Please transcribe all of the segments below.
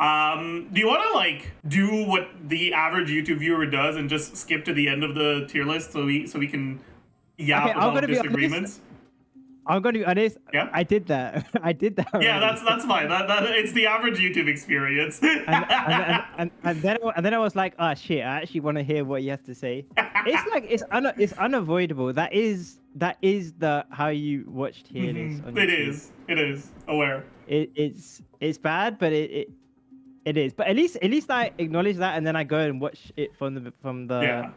Do you want to like do what the average YouTube viewer does and just skip to the end of the tier list so we can yap Okay, I'm about gonna be honest. disagreements? I'm going to be honest. Yeah. I did that. I did that. Yeah, already. that's fine. That it's the average YouTube experience. And then I was like, oh shit, I actually want to hear what he has to say. It's like it's unavoidable. That is the how you watch tier lists on YouTube. It is aware. It's bad, but it is. But at least I acknowledge that, and then I go and watch it from Yeah.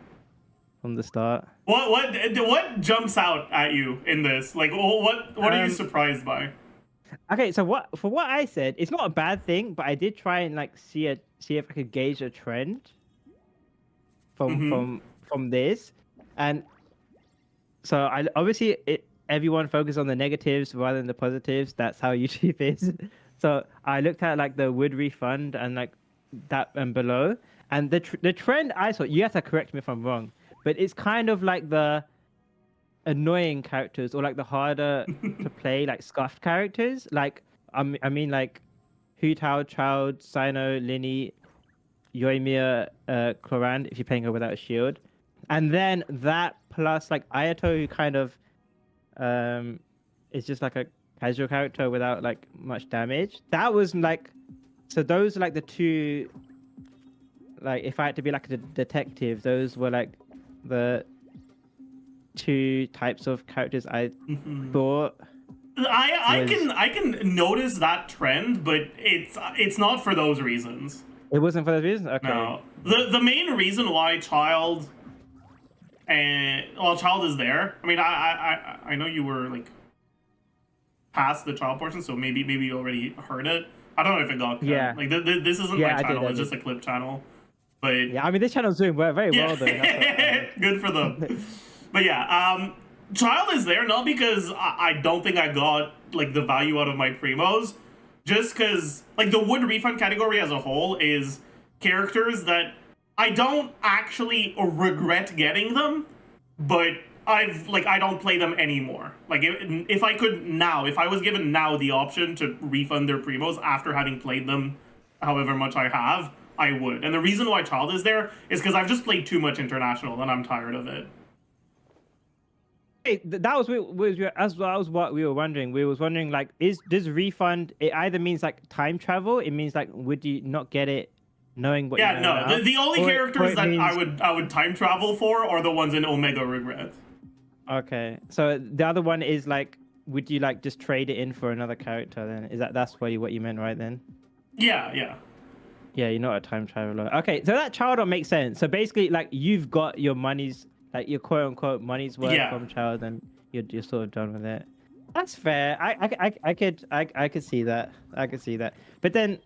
the start. What jumps out at you in this? Like, what are you surprised by? Okay, so what I said, it's not a bad thing, but I did try and like see if I could gauge a trend from this, and so I obviously everyone focus on the negatives rather than the positives. That's how YouTube is. So I looked at like the would refund and like that and below, and the trend I saw. You have to correct me if I'm wrong, but it's kind of like the annoying characters or like the harder to play like scuffed characters. Like I mean like Hu Tao, Child, Sino, Linny, Yoimiya, Cloran if you're playing her without a shield, and then that plus like Ayato who kind of is just like a casual character without like much damage. That was like, so those are like the two, like if I had to be like a detective, those were like the two types of characters I thought. I can notice that trend, but it's not for those reasons. It wasn't for those reasons? Okay. No. The main reason why Child is there. I mean, I know you were like past the Child portion, so maybe you already heard it. I don't know if it got cut. Yeah. Like this isn't my channel. It's just a clip channel. But yeah, I mean this channel's doing very well though. Good for them. But yeah, Child is there not because I don't think I got like the value out of my primos, just because like the wood refund category as a whole is characters that I don't actually regret getting them, but I don't play them anymore. Like if I was given now the option to refund their primos after having played them however much I have, I would. And the reason why Child is there is because I've just played too much international and I'm tired of it. That was what we were wondering. We was wondering like, does refund? It either means like time travel. It means like, would you not get it knowing what? Yeah, you know no. now? The only characters that means... I would time travel for are the ones in Omega Regret. Okay, so the other one is like, would you like just trade it in for another character? Then that's what you meant, right? Then. Yeah. Yeah, you're not a time traveler. Okay, so that Child makes sense. So basically, like you've got your money's. Like your quote unquote money's worth from Child, and you're sort of done with it. That's fair. I could see that. I could see that. But then,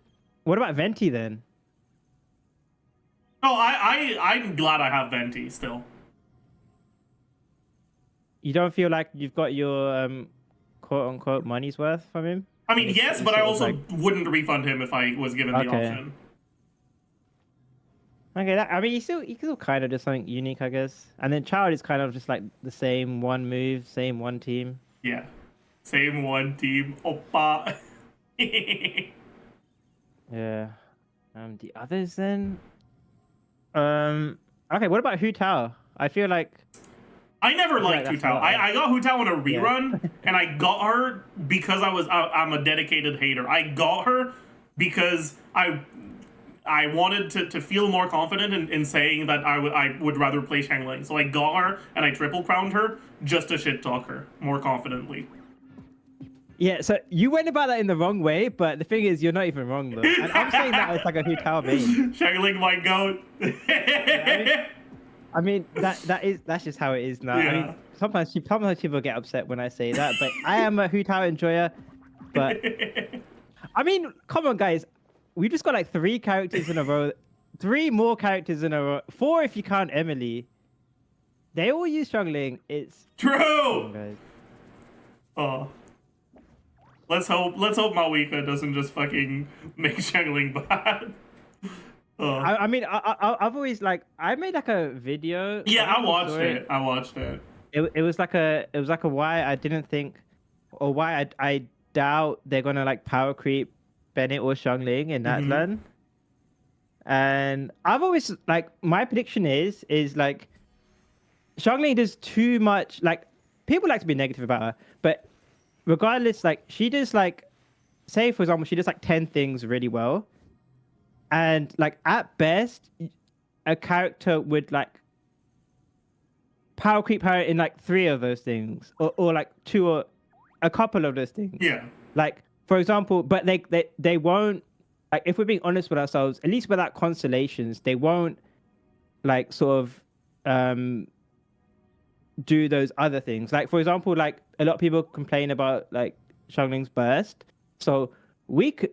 what about Venti then? Oh, I'm glad I have Venti still. You don't feel like you've got your quote unquote money's worth from him? I mean, yes, but I also wouldn't refund him if I was given the option. Okay, I mean, you still kind of do something unique, I guess. And then Child is kind of just like the same one move, same one team. Yeah, same one team. Oppa. Yeah. The others then. Okay, what about Hu Tao? I feel like I never liked Hu Tao. I got Hu Tao on a rerun, and I got her because I'm a dedicated hater. I got her because I wanted to feel more confident in saying that I would rather play Xiangling. So I got her and I triple crowned her just to shit talk her more confidently. Yeah, so you went about that in the wrong way, but the thing is, you're not even wrong though. And I'm saying that it's like a Hu Tao main. Xiangling my goat. I mean that's just how it is now. Yeah. I mean, sometimes people get upset when I say that, but I am a Hu Tao enjoyer. But I mean, come on, guys. We just got like 3 characters in a row. 3 more characters in a row. 4 if you count Emily. They all use Xiangling. It's true. Guys. Oh. Let's hope Mawika doesn't just fucking make Xiangling bad. Oh. I mean, I've always like I made like a video. Yeah, I watched it. It was like a why I didn't think, or why I doubt they're gonna like power creep Bennett or Xiangling in that Mm-hmm. run. And I've always like my prediction is like Xiangling does too much. Like people like to be negative about her, but regardless, like she does like say for example she does like 10 things really well, and like at best a character would like power creep her in like 3 of those things, or like 2 or a couple of those things. Yeah. Like for example, but they won't, like if we're being honest with ourselves, at least without constellations, they won't like sort of do those other things. Like for example, like a lot of people complain about like Xiangling's burst. So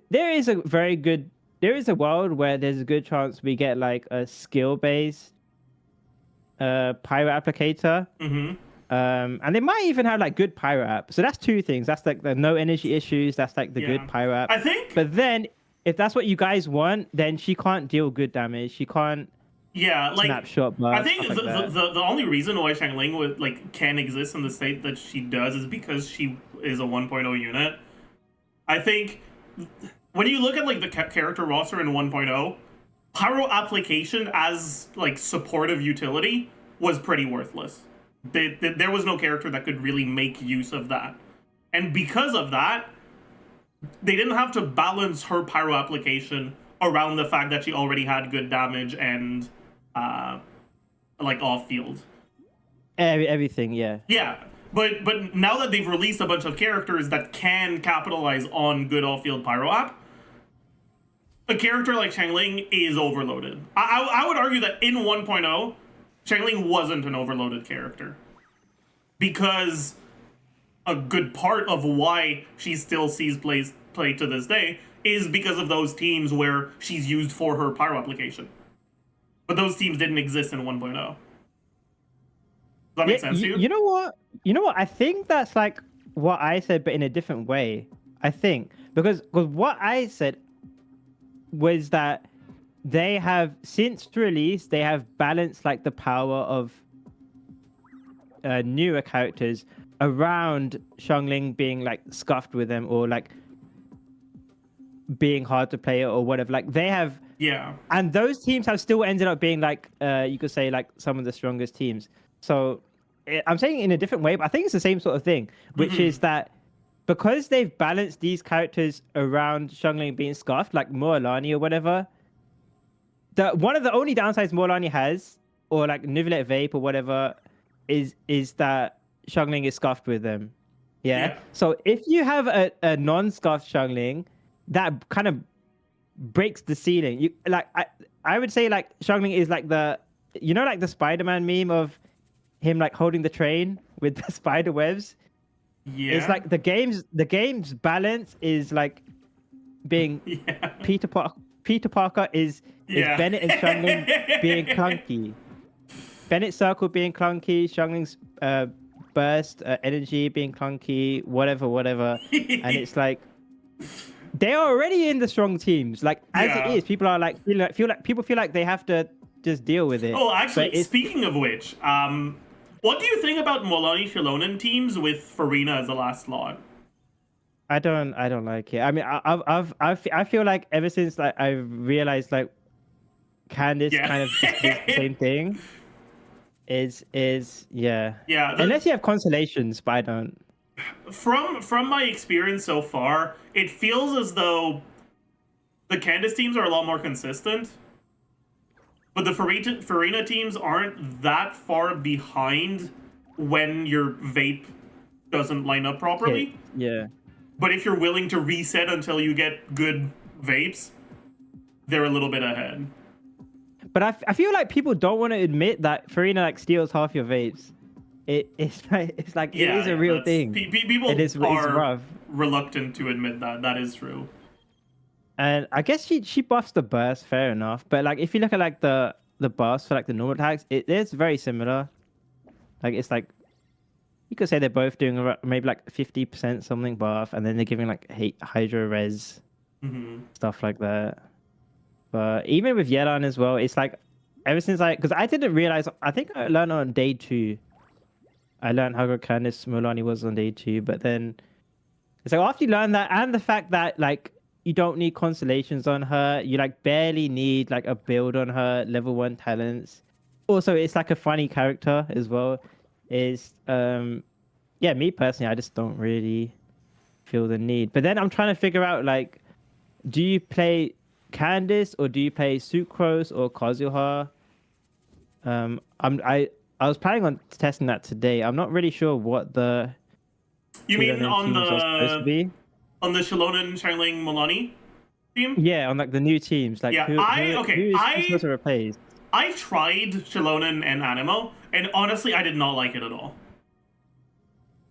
there is a very good, there is a world where there's a good chance we get like a skill based pyro applicator. Mm-hmm. And they might even have like good pyro app. So that's 2 things. That's like the no energy issues. That's like the Yeah. good pyro app. I think. But then if that's what you guys want, then she can't deal good damage. She can't Yeah, like snapshot I burst, think stuff like that. the only reason why Xiangling would like can exist in the state that she does is because she is a 1.0 unit. I think when you look at like the character roster in 1.0, pyro application as like supportive utility was pretty worthless. There was no character that could really make use of that, and because of that, they didn't have to balance her pyro application around the fact that she already had good damage and like off field. Everything, yeah. Yeah, but now that they've released a bunch of characters that can capitalize on good off field pyro app, a character like Xiangling is overloaded. I would argue that in 1.0, Xiangling wasn't an overloaded character, because a good part of why she still sees play to this day is because of those teams where she's used for her pyro application. But those teams didn't exist in 1.0. Does that make sense to you? You know what? You know what? I think that's like what I said, but in a different way. I think because what I said was that they have since release they have balanced like the power of newer characters around Xiangling being like scuffed with them, or like being hard to play or whatever. Like they have, Yeah. and those teams have still ended up being like you could say like some of the strongest teams. So I'm saying it in a different way, but I think it's the same sort of thing, which is that because they've balanced these characters around Xiangling being scuffed, like Mualani or whatever, one of the only downsides Mualani has, or like Nuvulet Vape or whatever, is that Xiangling is scuffed with them. Yeah? So if you have a non-scuffed Xiangling, that kind of breaks the ceiling. You like I would say like Xiangling is like the, you know, like the Spider-Man meme of him like holding the train with the spider webs. Yeah. It's like the game's balance is like being Peter Parker is Bennett and Xiangling being clunky. Bennett's circle being clunky, Xiangling's burst energy being clunky, whatever. And it's like they are already in the strong teams. Like as it is, people are like people feel like they have to just deal with it. Oh, actually, speaking of which, what do you think about Mualani Shilonen teams with Farina as the last slot? I don't like it. I mean, I feel like ever since like I realized like Candice kind of just does the same thing. Is unless you have constellations, but I don't. From my experience so far, it feels as though the Candice teams are a lot more consistent, but the Farina teams aren't that far behind when your vape doesn't line up properly. Yeah. But if you're willing to reset until you get good vapes, they're a little bit ahead. But I feel like people don't want to admit that Farina like steals half your vapes. It's like it is a real thing. People it's rough. Reluctant to admit that. That is true. And I guess she buffs the burst, fair enough. But like if you look at like the buffs for like the normal attacks, it's very similar. Like it's like you could say they're both doing maybe like 50% something buff, and then they're giving like Hydro Res, stuff like that. But even with Yelan as well, it's like ever since because I didn't realize, I think I learned on day 2. I learned how good Candice Mualani was on day 2, but then it's like after you learn that, and the fact that like you don't need constellations on her. You like barely need like a build on her level 1 talents. Also, it's like a funny character as well. Is yeah, me personally, I just don't really feel the need. But then I'm trying to figure out like, do you play Candice or do you play Sucrose or Kazuha? I was planning on testing that today. I'm not really sure what the You mean Shidonen teams are supposed to be. on the Shilonen, Xiangling, Mualani team? Yeah, on like the new teams, like Yeah, who's supposed to replace? I tried Shilonen and Animo, and honestly, I did not like it at all.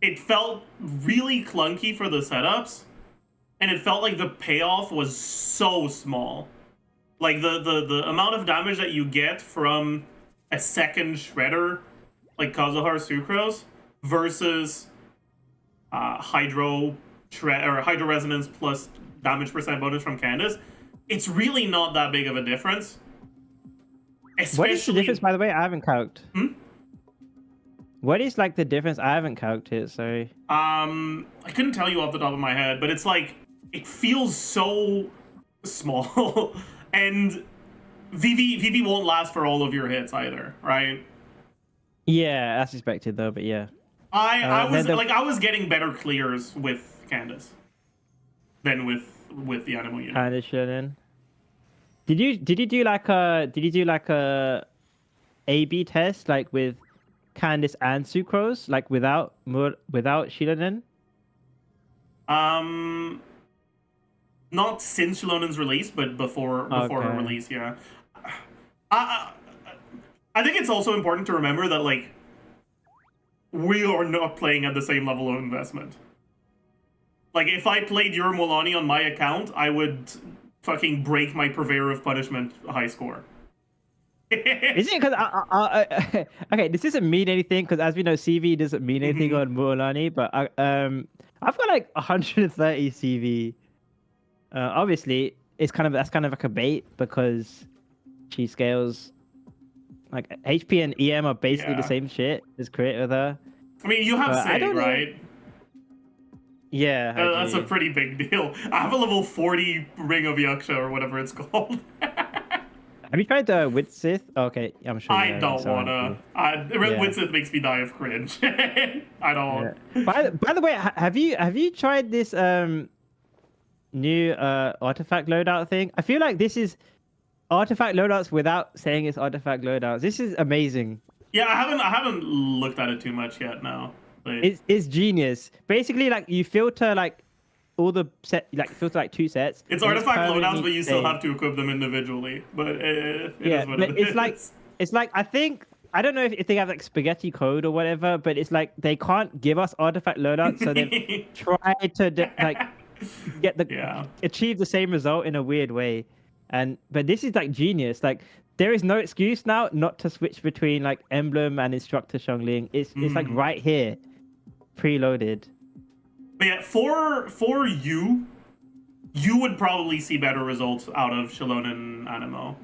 It felt really clunky for the setups, and it felt like the payoff was so small. Like the amount of damage that you get from a second shredder, like Kazuha or Sucrose, versus Hydro Resonance plus damage percent bonus from Candace, it's really not that big of a difference. Especially... What is the difference, by the way? I haven't calced. Hmm? What is like the difference? I haven't calced it. Sorry. I couldn't tell you off the top of my head, but it's like it feels so small, and Vivi won't last for all of your hits either, right? Yeah, that's expected though. But yeah, I was getting better clears with Candace than with the Animo unit. kind of shouldn't. Did you do like a A/B test like with Candice and Sucrose, like without Shilonen? Not since Shilonen's release, but before her release, yeah. I think it's also important to remember that like we are not playing at the same level of investment. Like if I played your Mualani on my account, I would fucking break my Purveyor of Punishment high score. Is it because okay, this doesn't mean anything because as we know, CV doesn't mean anything on Mualani, but I've got like 130 CV. Obviously, that's kind of like a bait because she scales like HP and EM are basically the same shit as crit with her. I mean, you have Say, right? Yeah, that's a pretty big deal. I have a level 40 Ring of Yaksha or whatever it's called. Have you tried the Witsith? Okay, I'm sure. I don't wanna. Witsith makes me die of cringe. I don't. Yeah. By the way, have you tried this new artifact loadout thing? I feel like this is artifact loadouts without saying it's artifact loadouts. This is amazing. Yeah, I haven't looked at it too much yet. No, it's genius. Basically, like you filter like all the set, like filter like 2 sets. It's artifact loadouts, but you still have to equip them individually. But it is what it is. It's like I don't know if they have like spaghetti code or whatever, but it's like they can't give us artifact loadouts, so they've tried to like achieve the same result in a weird way. But this is like genius. Like there is no excuse now not to switch between like Emblem and Instructor Xiangling. It's like right here, preloaded. But yeah, for you would probably see better results out of Shilonen Animo,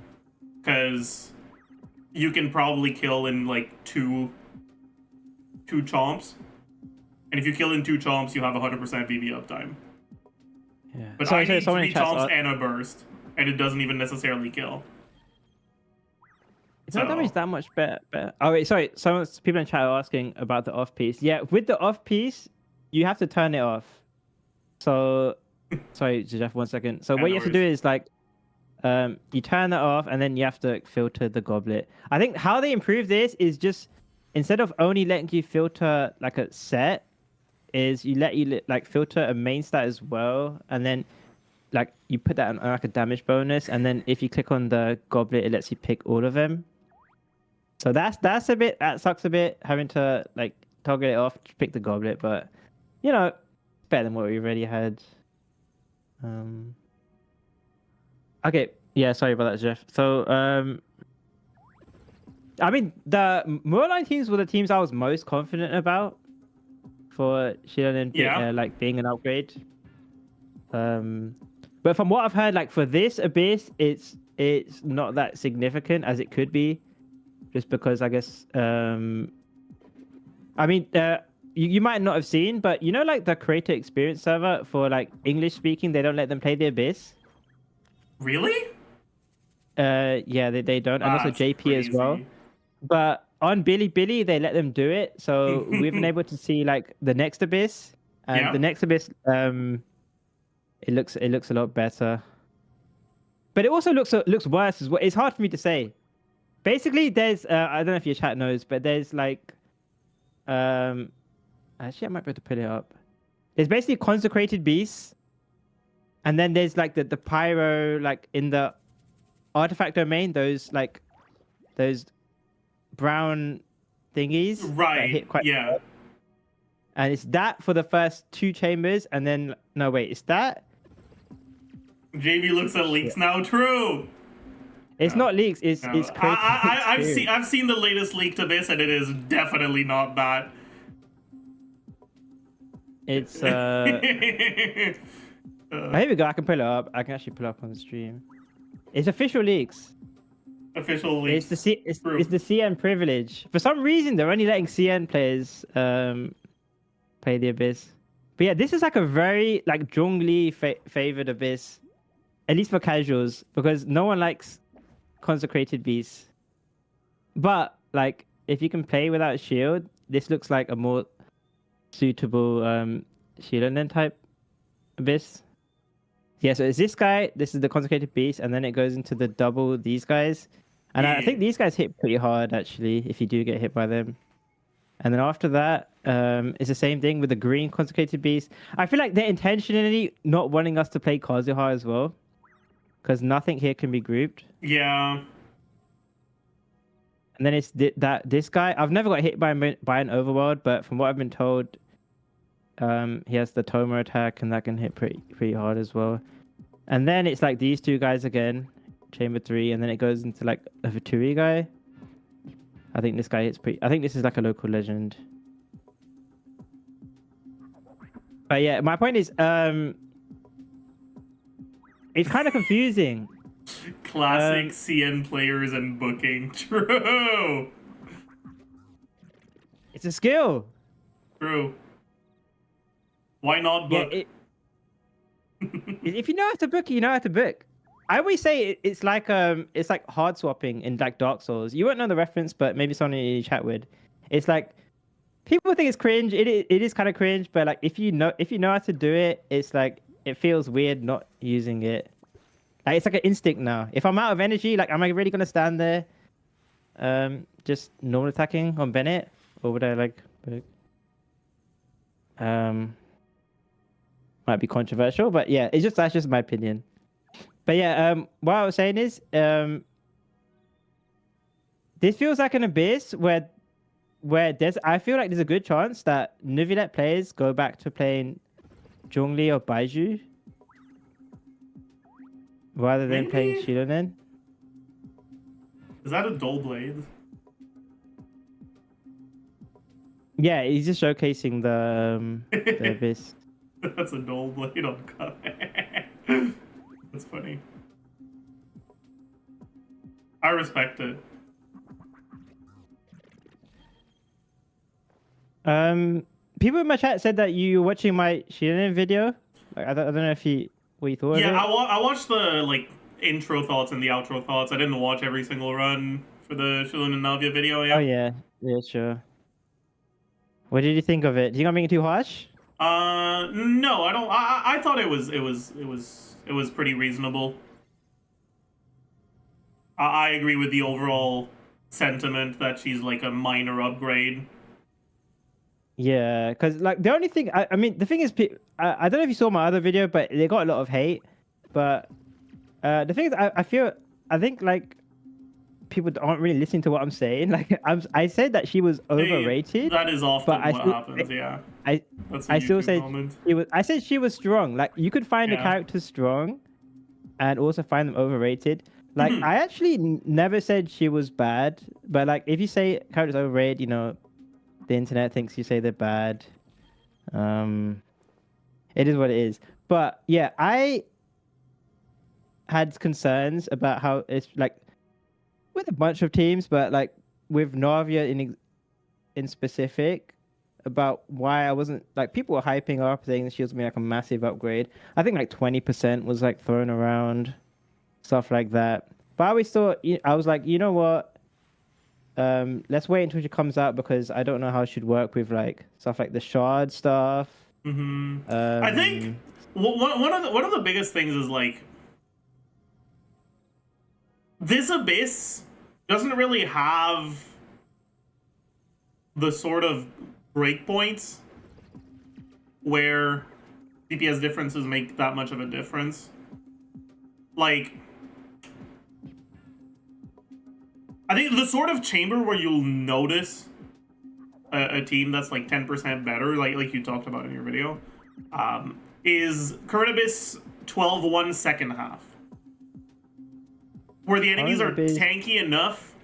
because you can probably kill in like two chomps, and if you kill in 2 chomps, you have 100% VV uptime. Yeah. But I need 3 chomps and a burst, and it doesn't even necessarily kill. It's not damage that much better. Oh wait, sorry. People in chat are asking about the off piece. Yeah, with the off piece, you have to turn it off. So, sorry, Zajef, 1 second. So what you have to do is like, you turn that off, and then you have to filter the goblet. I think how they improve this is just instead of only letting you filter like a set, is you like filter a main stat as well, and then like you put that on like a damage bonus, and then if you click on the goblet, it lets you pick all of them. So that sucks a bit having to like toggle it off to pick the goblet, but you know, better than what we already had. Okay, yeah, sorry about that, Jeff. So I mean, the Mualani teams were the teams I was most confident about for Shilonen like being an upgrade. But from what I've heard, like for this Abyss, it's not that significant as it could be, just because I guess I mean you might not have seen, but you know, like the creator experience server for like English speaking, they don't let them play the Abyss. Really? Yeah, they don't, and also That's JP as well. crazy. But on Billy, they let them do it, so we've been able to see like the next Abyss, and the Yeah. next Abyss, it looks a lot better, but it also looks worse as well. It's hard for me to say. Basically, there's I don't know if your chat knows, but there's like actually I might be able to put it up. There's basically consecrated beasts, and then there's like the pyro like in the artifact domain. Those brown thingies that Right. hit quite Yeah. hard. And it's that for the first two chambers, and then no wait, it's that. JB looks at leaks Shit. now. True. It's No. not leaks. No. It's created experience. I've seen the latest leak to this, and it is definitely not that. It's oh, here we go. I can pull it up. I can actually pull it up on the stream. It's official leaks. Official leak. It's the CN privilege. For some reason, they're only letting CN players play the Abyss. But yeah, this is like a very like Zhongli favored Abyss, at least for casuals, because no one likes consecrated beasts. But like, if you can play without shield, this looks like a more suitable Xiangling type Abyss. Yeah, so it's this guy. This is the consecrated beast, and then it goes into the double these guys. And I think these guys hit pretty hard actually, if you do get hit by them. And then after that, it's the same thing with the green consecrated beast. I feel like they're intentionally not wanting us to play Kazuha as well, because nothing here can be grouped. Yeah. And then it's this guy. I've never got hit by an overworld, but from what I've been told, he has the Toma attack, and that can hit pretty hard as well. And then it's like these two guys again, Chamber 3, and then it goes into like a Vituri guy. I think this guy hits pretty. I think this is like a local legend. But yeah, my point is, it's kind of confusing. Classic CN players and booking. True. It's a skill. True. Why not book? Yeah, if you know how to book, you know how to book. I always say it's like hard swapping in like Dark Souls. You won't know the reference, but maybe someone you chat with. It's like people think it's cringe. It is kind of cringe, but like if you know how to do it, it's like it feels weird not using it. Like it's like an instinct now. If I'm out of energy, like am I really gonna stand there, just normal attacking on Bennett, or would I like book? Might be controversial, but yeah, that's just my opinion. But yeah, what I was saying is, this feels like an Abyss where I feel like there's a good chance that Navia players go back to playing Zhongli or Baiju rather than playing Xiangling. Is that a dull blade? Yeah, he's just showcasing the Abyss. That's a dull blade on cut. That's funny. I respect it. People in my chat said that you were watching my Xiangling video. Like, I don't know what you thought of it. Yeah, I watched the like intro thoughts and the outro thoughts. I didn't watch every single run for the Xiangling and Navia video. Yeah. Oh yeah, sure. What did you think of it? Do you think I'm being too harsh? No, I don't. I thought it was pretty reasonable. I agree with the overall sentiment that she's like a minor upgrade. Yeah, because like the only thing I mean the thing is I don't know if you saw my other video, but they got a lot of hate. But the thing is I think like people aren't really listening to what I'm saying. Like I said that she was overrated. That is often what happens. Yeah. I still said I said she was strong. Like you could find a character strong, and also find them overrated. Like I actually never said she was bad, but like if you say characters overrated, you know, the internet thinks you say they're bad. It is what it is. But yeah, I had concerns about how it's like with a bunch of teams, but like with Navia in specific, about why I wasn't like people were hyping up saying the shield's gonna be like a massive upgrade. I think like 20% was like thrown around, stuff like that. But I always thought I was like, you know what? Let's wait until she comes out because I don't know how it should work with like stuff like the shard stuff. I think Um, one of the biggest things is like this abyss doesn't really have the sort of breakpoints where DPS differences make that much of a difference. Like, I think the sort of chamber where you'll notice a team that's like 10% better, like you talked about in your video, is current abyss 12-1 second half, where the enemies are tanky enough.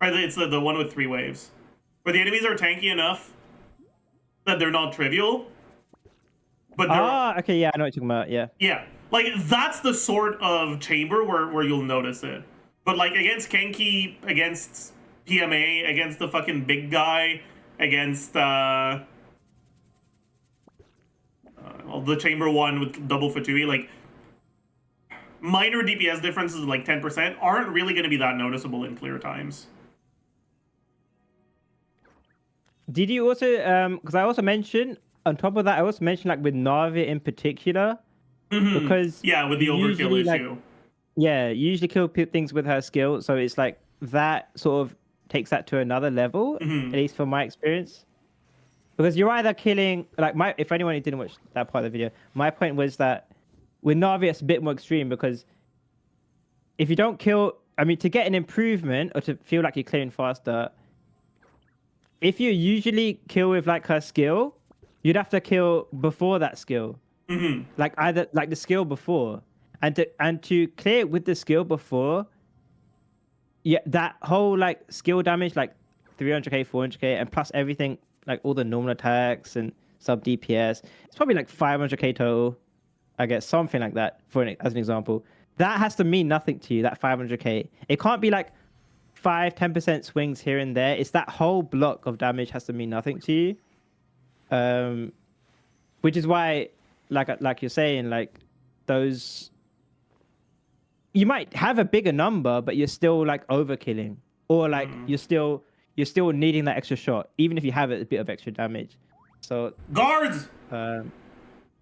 Right, it's the one with 3 waves, where the enemies are tanky enough that they're not trivial, but they're okay, yeah, I know what you're talking about. yeah, like that's the sort of chamber where you'll notice it. But like against Kenki, against PMA, against the fucking big guy, against well, the chamber one with double Fatui, like minor DPS differences of like 10% aren't really going to be that noticeable in clear times. Did you also because I also mentioned on top of that I also mentioned like with Navia in particular because yeah, with the overkill issue. Like, yeah, you usually kill things with her skill, so it's like that sort of takes that to another level, at least from my experience. Because you're either killing like if anyone who didn't watch that part of the video, my point was that with Navia it's a bit more extreme because if you don't kill, I mean, to get an improvement or to feel like you're clearing faster, if you usually kill with like her skill, you'd have to kill before that skill. Like either like the skill before. And to clear it with the skill before, yeah, that whole like skill damage, like 300k, 400k, and plus everything, like all the normal attacks and sub DPS, it's probably like 500k total. I guess something like that as an example. That has to mean nothing to you, that 500k. It can't be like 5-10% swings here and there. It's that whole block of damage has to mean nothing to you. Which is why, like you're saying, like those, you might have a bigger number, but you're still like overkilling, or like you're still needing that extra shot, even if you have a bit of extra damage. So guards.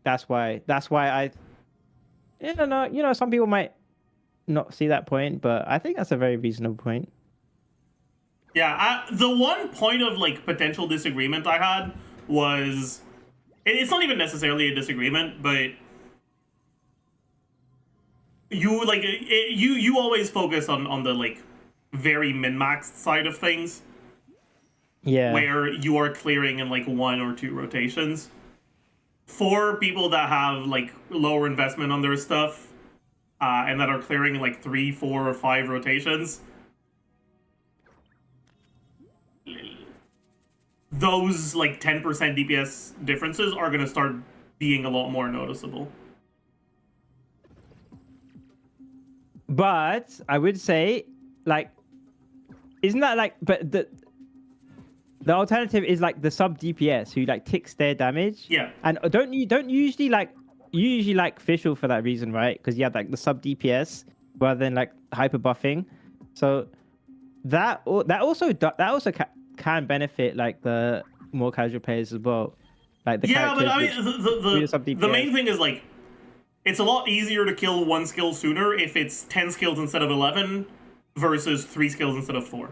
That's why I don't know. You know, some people might not see that point, but I think that's a very reasonable point. Yeah, the one point of like potential disagreement I had was, it's not even necessarily a disagreement, but you like you always focus on the like very min-maxed side of things. Yeah. Where you are clearing in like 1 or 2 rotations. For people that have like lower investment on their stuff, and that are clearing in like 3, 4, or 5 rotations, those like 10% DPS differences are gonna start being a lot more noticeable. But I would say, like, isn't that like, but the alternative is like the sub DPS who like ticks their damage. Yeah. And don't you usually like Fischl for that reason, right? Because you have like the sub DPS rather than like hyper buffing. So that also can benefit like the more casual players as well. Like the yeah, but I mean the main thing is like it's a lot easier to kill 1 skill sooner if it's 10 skills instead of 11 versus 3 skills instead of 4.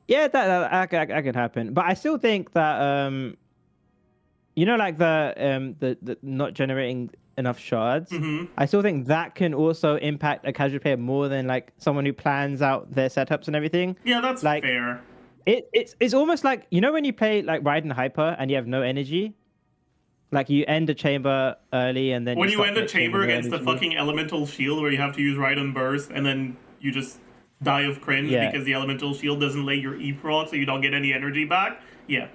Yeah, that can happen, but I still think that you know, like the not generating enough shards. I still think that can also impact a casual player more than like someone who plans out their setups and everything. Yeah, that's like, fair. It's almost like, you know, when you play like Raiden Hyper and you have no energy, like you end a chamber early and then when you end a chamber chamber against the fucking elemental shield where you have to use Raiden burst and then you just die of cringe because the elemental shield doesn't lay your E-proc, so you don't get any energy back. Yeah.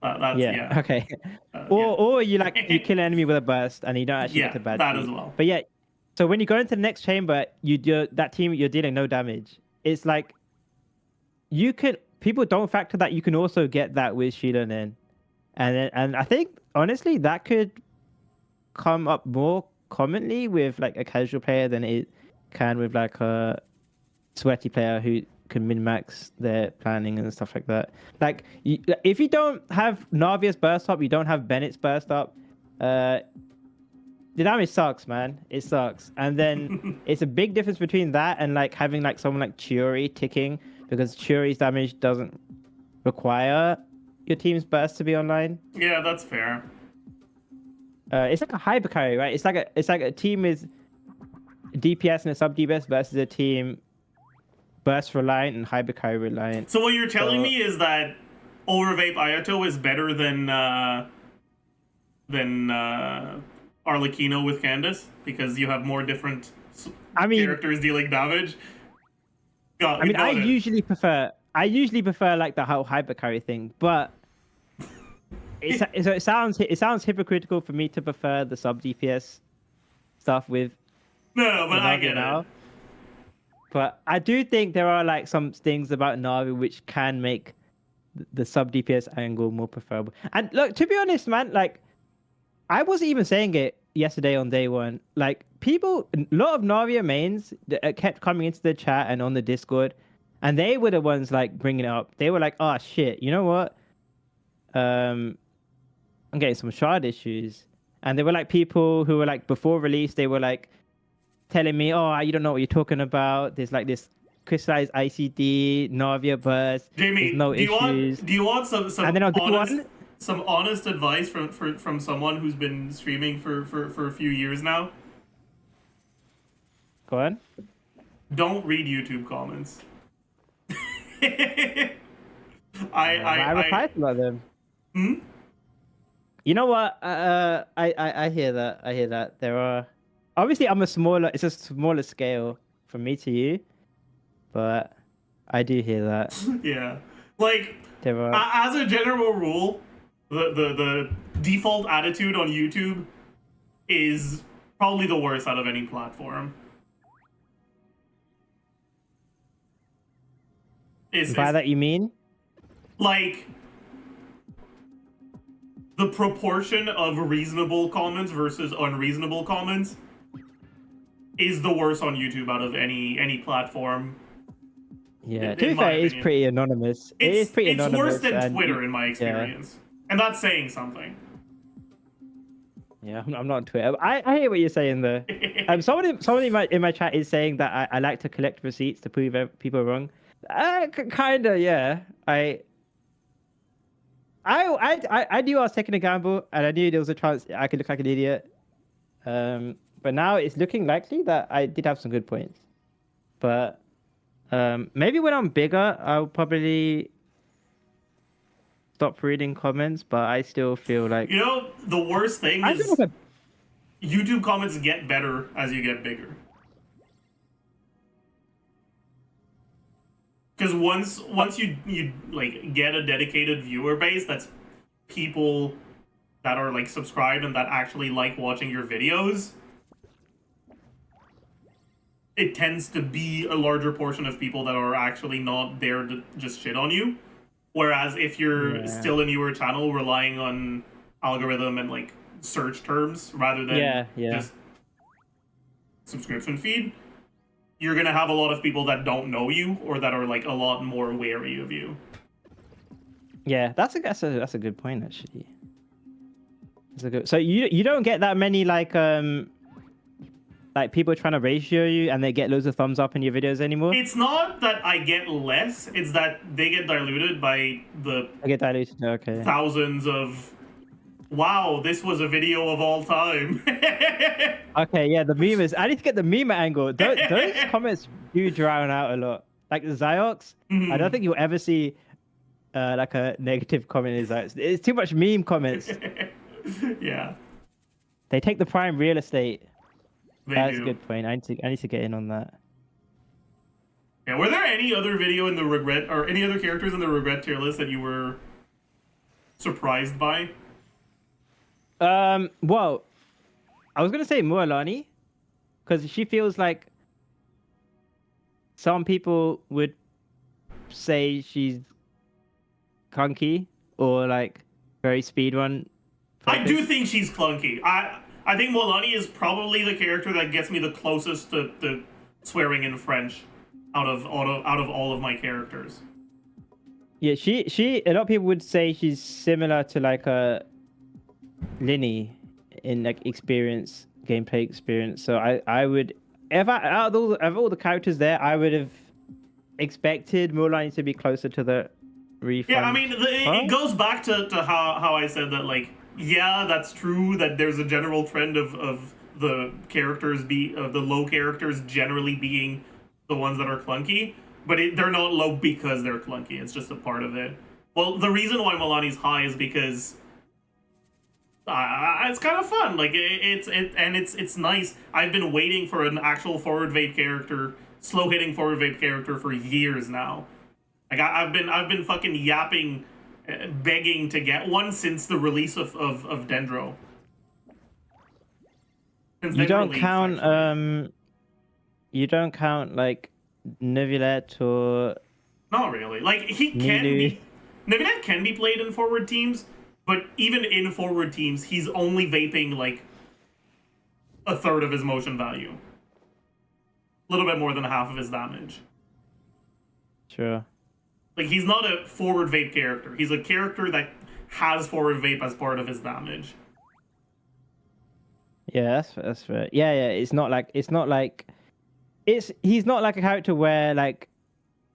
That's okay. Or you like you kill an enemy with a burst and you don't actually get to bad that treat. as well. But yeah, so when you go into the next chamber, that team you're dealing no damage. It's like you can people don't factor that you can also get that with Xiangling in, and I think honestly that could come up more commonly with like a casual player than it can with like a sweaty player who can min max their planning and stuff like that. Like if you don't have Navia's burst up, you don't have Bennett's burst up. The damage sucks, man. It sucks. And then it's a big difference between that and like having like someone like Chiori ticking, because Chiori's damage doesn't require your team's burst to be online. Yeah, that's fair. It's like a hyper carry, right? It's like a team with DPS and a sub DPS versus a team burst reliant and hyper carry reliant. So what you're telling me is that Overvape Ayato is better than Arlecchino with Candace, because you have more different characters dealing damage. I usually prefer like the whole hyper carry thing, but it sounds hypocritical for me to prefer the sub DPS stuff with. No, but I get it. But I do think there are like some things about Navi which can make the sub DPS angle more preferable. And look, to be honest, man, like I wasn't even saying it yesterday on day one. Like a lot of Navia mains kept coming into the chat and on the Discord, and they were the ones like bringing it up. They were like, "Oh shit, you know what? I'm getting some shard issues." And there were like people who were like before release, they were like telling me, "Oh, you don't know what you're talking about. There's like this crystallized ICD Navia burst. Jamie, there's no issues." Do you want some and then honest advice from someone who's been streaming for a few years now? Go on. Don't read YouTube comments. I reply to a lot of them. Hmm? You know what? I hear that. I hear that. There are obviously it's a smaller scale from me to you, but I do hear that. Yeah. Like as a general rule, the default attitude on YouTube is probably the worst out of any platform. By that you mean? Like the proportion of reasonable comments versus unreasonable comments is the worst on YouTube out of any platform. Yeah, to be fair, it is pretty anonymous. It's worse than Twitter in my experience. Yeah. And that's saying something. Yeah, I'm not on Twitter. I hear what you're saying there. Somebody in my chat is saying that I like to collect receipts to prove people wrong. Kinda, yeah. I knew I was taking a gamble, and I knew there was a chance I could look like an idiot. But now it's looking likely that I did have some good points. But maybe when I'm bigger, I'll probably stop reading comments. But I still feel like the worst thing is YouTube comments get better as you get bigger. Because once you like get a dedicated viewer base, that's people that are like subscribed and that actually like watching your videos, it tends to be a larger portion of people that are actually not there to just shit on you. Whereas if you're still a newer channel relying on algorithm and like search terms rather than just subscription feed, you're gonna have a lot of people that don't know you or that are like a lot more wary of you. Yeah, that's a good point actually. So you don't get that many like people trying to ratio you and they get loads of thumbs up in your videos anymore? It's not that I get less, it's that they get diluted by okay. Thousands of wow, this was a video of all time. Okay, yeah, the memers. I need to get the meme angle. Those comments do drown out a lot. Like the Ziox, I don't think you'll ever see like a negative comment in Ziox. It's too much meme comments. Yeah. They take the prime real estate. That's do. a good point. I need to get in on that. Yeah, were there any other video in the regret or any other characters in the regret tier list that you were surprised by? Well, I was gonna say Mualani, because she feels like some people would say she's clunky or like very speedrun I do focused. think she's clunky. I think Mualani is probably the character that gets me the closest to swearing in French out of all of my characters. Yeah, she. A lot of people would say she's similar to like a Linny in like experience, gameplay experience. So I would, if I out of all the characters there, I would have expected Mulan to be closer to the Refund. Yeah, I mean, it goes back to how I said that, like, yeah, that's true that there's a general trend of the characters the low characters generally being the ones that are clunky, but they're not low because they're clunky. It's just a part of it. Well, the reason why Mualani's high is because it's kind of fun. Like it's nice. I've been waiting for an actual forward vape character, slow hitting forward vape character for years now. Like I've been fucking yapping, begging to get one since the release of Dendro. Since You Dendro don't released, count actually. you don't count like Neuvillette or Not really. Like he can Nilu. be. Navia can be played in forward teams, but even in forward teams, he's only vaping like a third of his motion value. A little bit more than half of his damage. Sure. Like he's not a forward vape character. He's a character that has forward vape as part of his damage. Yeah, that's fair. Yeah, yeah. It's not like he's not like a character where like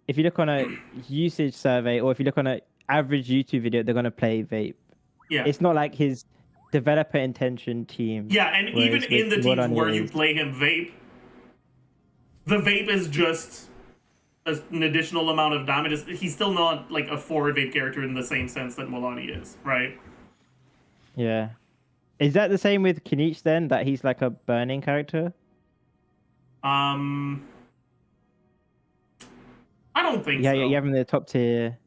if you look on a usage survey or if you look on an average YouTube video, they're gonna play vape. Yeah. It's not like his developer intention team. Yeah, and even in the teams where you play him vape, the vape is just an additional amount of damage. He's still not like a forward vape character in the same sense that Mualani is, right? Yeah. Is that the same with Kinich then? That he's like a burning character? I don't think Yeah, so. you have him in the top tier.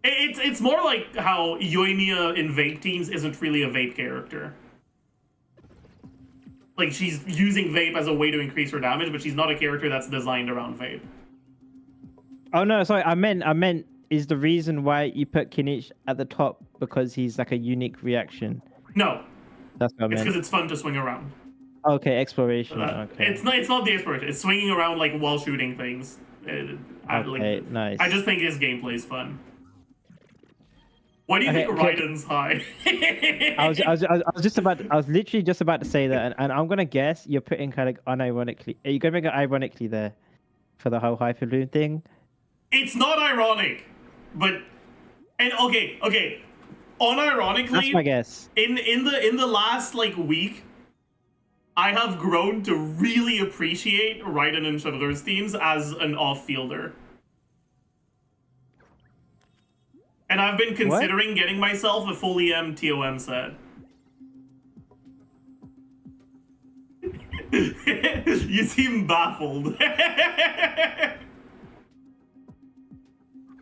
It's more like how Yoimiya in vape teams isn't really a vape character. Like she's using vape as a way to increase her damage, but she's not a character that's designed around vape. Oh no, sorry. I meant is the reason why you put Kinich at the top because he's like a unique reaction. No, That's what I meant. it's because it's fun to swing around. Okay, exploration. Okay. It's not the exploration. It's swinging around like while shooting things. Nice. I just think his gameplay is fun. Why do you think Raiden's high? I was literally just about to say that, and I'm gonna guess you're putting kind of unironically. Are you gonna make it ironically there for the whole hyper balloon thing? It's not ironic, but okay. Unironically, That's my guess. In the last like week, I have grown to really appreciate Raiden and Chevreur's teams as an off-fielder. And I've been considering getting myself a full EM TOM set. You seem baffled.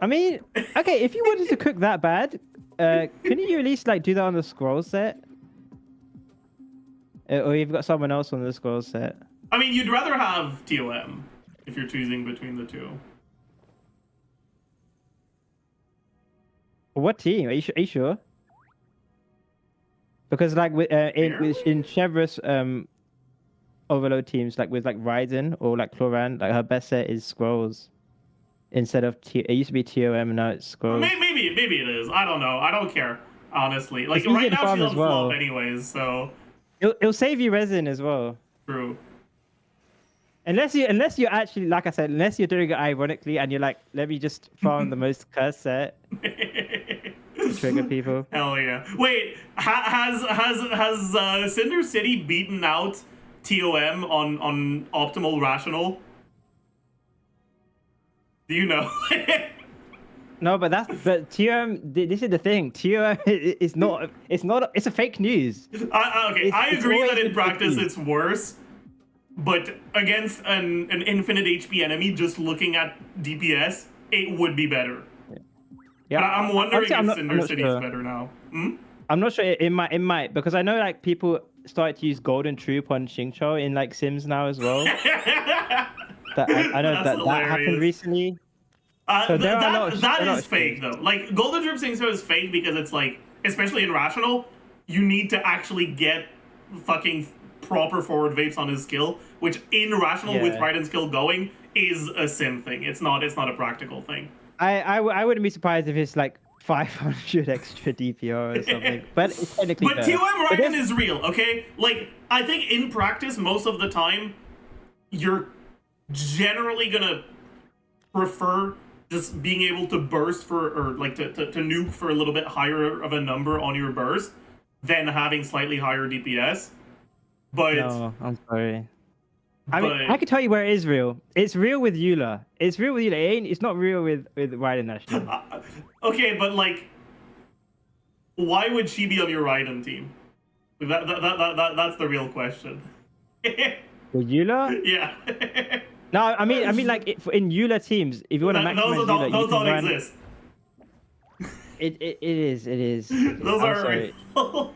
I mean, okay, if you wanted to cook that bad, couldn't you at least like do that on the scroll set? Or you've got someone else on the scroll set? I mean, you'd rather have TOM if you're choosing between the two. What team? Are you sure? Because like in Chevreur's overload teams, like with like Raiden or like Cloran, like her best set is scrolls instead of it used to be TOM and now it's scrolls. Maybe it is. I don't know. I don't care, honestly. Like It's easy right to now farm she's as on well. flop anyways, so It'll save you resin as well. true. Unless you're actually, like I said, unless you're doing it ironically and you're like, let me just farm the most cursed set to trigger people. Hell yeah! Wait, has Cinder City beaten out TOM on optimal rational? Do you know? No, but TOM. This is the thing. TOM is not. It's a fake news. Okay, It's I agree always that in been practice fake it's worse, but against an infinite HP enemy, just looking at DPS, it would be better. Yeah, But I'm wondering honestly, if Cinder City is sure. better now. Hmm? I'm not sure. It might because I know like people started to use Golden Troop on Xingqiu in like Sims now as well. I know That's that happened hilarious. recently. So there are a lot of, That a lot is of fake shifts. though. Like Golden Drip saying so is fake because it's like, especially in Rational, you need to actually get fucking proper forward vapes on his skill, which in Rational with Yeah. Raiden's skill going is a sim thing. It's not a practical thing. I wouldn't be surprised if it's like 500 extra DPR or something, but it's technically But better. TOM But Raiden there's- is real, okay? Like, I think in practice, most of the time, you're generally gonna prefer just being able to burst for, or like to nuke for a little bit higher of a number on your burst than having slightly higher DPS. But, No, I'm sorry. I mean, I but can tell you where it is real. It's real with Eula. It's real with Eula. It's not real with Raiden National. okay, but like, why would she be on your Raiden team? That's the real question. With Eula? Yeah. No, I mean, like in Eula teams, if you want to maximize Eula, you Those can don't run. exist. It is. Those I'm are sorry. real.